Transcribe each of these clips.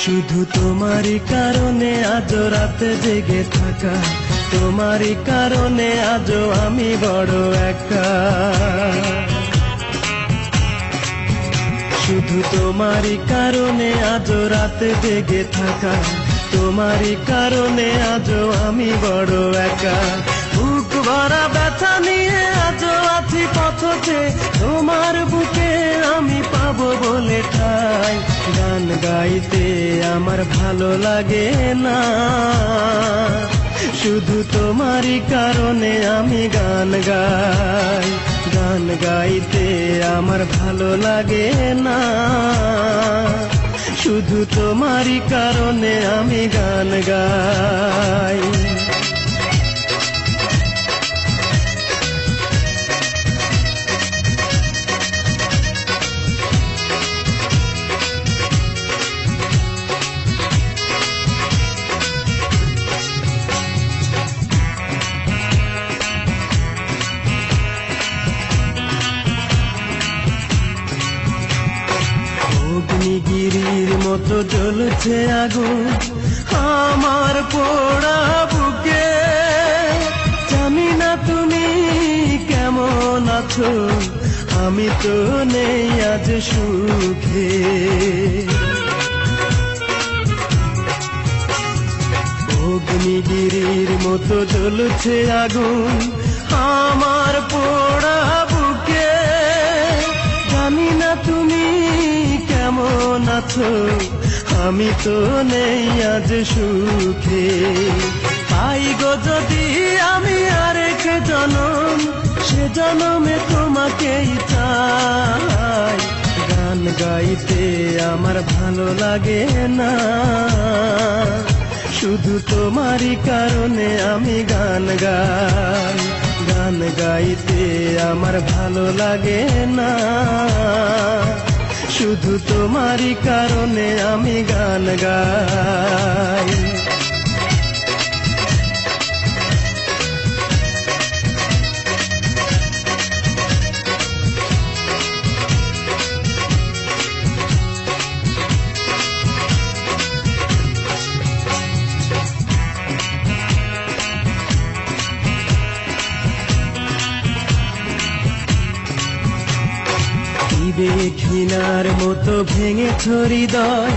শুধু তোমারই কারণে আজ রাতে জেগে থাকা, তোমারই কারণে আজ আমি বড় একা। শুধু তোমারই কারণে আজ রাতে জেগে থাকা, তোমারই কারণে আজ আমি বড় একা। বুক ভরা ব্যথা নিয়ে আজ আছি পথে, তোমার বুকে আমি পাবো বলে ঠাই। গান গাইতে আমার ভালো লাগে না, শুধু তোমারই কারণে আমি গান গাই। গান গাইতে আমার ভালো লাগে না, শুধু তোমারই কারণে আমি গান গাই। অগ্নিগিরির মতো জ্বলছে আগুন আমার পোড়া বুকে। জানি না তুমি কেমন আছো, আমি তো নেই আজ সুখে। অগ্নিগিরির মতো জ্বলছে আগুন আমার পোড়া বুকে। জানি না তুমি কেমন আছো, আমি তো নেই আজ সুখে। পাই গো যদি আমি আরেক জনম, সে জনমে তোমাকেই চাই। গান গাইতে আমার ভালো লাগে না, শুধু তোমারই কারণে আমি গান গাই। গান গাইতে আমার ভালো লাগে না, শুধু তোমারই কারণে আমি গান গাই। ঘৃণার মতো ভেঙেছ হৃদয়,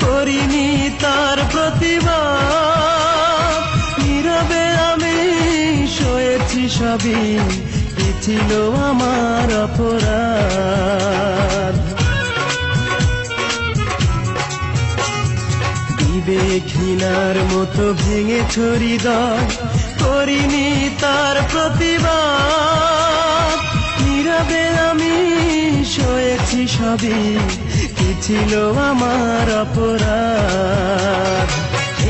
করিনি তার প্রতিবাদ। নীরবে আমি সয়েছি সবই, কি ছিল আমার অপরাধ। ঘৃণার মতো ভেঙেছ হৃদয়, করিনি তার প্রতিবাদ। নীরবে আমি সয়েছি সবই, কি ছিল আমার অপরাধ।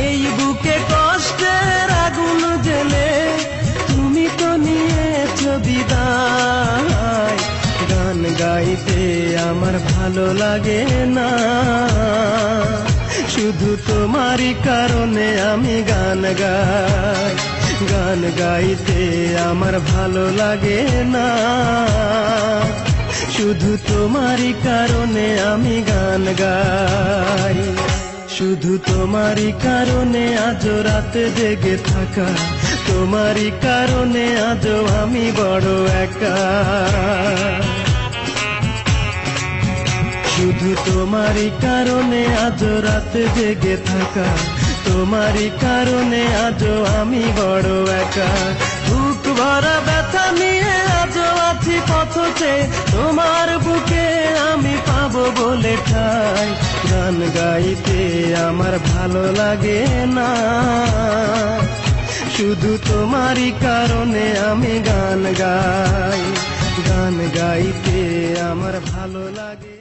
এই বুকে কষ্টের আগুন জ্বেলে তুমি তো নিয়েছ বিদায়। গান গাইতে আমার ভালো লাগে না, শুধু তোমারই কারণে আমি গান গাই। গান গাইতে আমার ভালো লাগে না, শুধু তোমারই কারণে আমি গান গাই। শুধু তোমারই কারণে আজ রাতে জেগে থাকা, তোমারই কারণে আজ আমি বড় একা। শুধু তোমারই কারণে আজ রাতে জেগে থাকা, তোমারই কারণে আজ আমি বড় একা। বুক ভরা ব্যথা নিয়ে আজ আছি পথে, তোমার বুকে আমি পাবো বলে ঠাই। গান গাইতে আমার ভালো লাগে না, শুধু তোমারই কারণে আমি গান গাই। গান গাইতে আমার ভালো লাগে।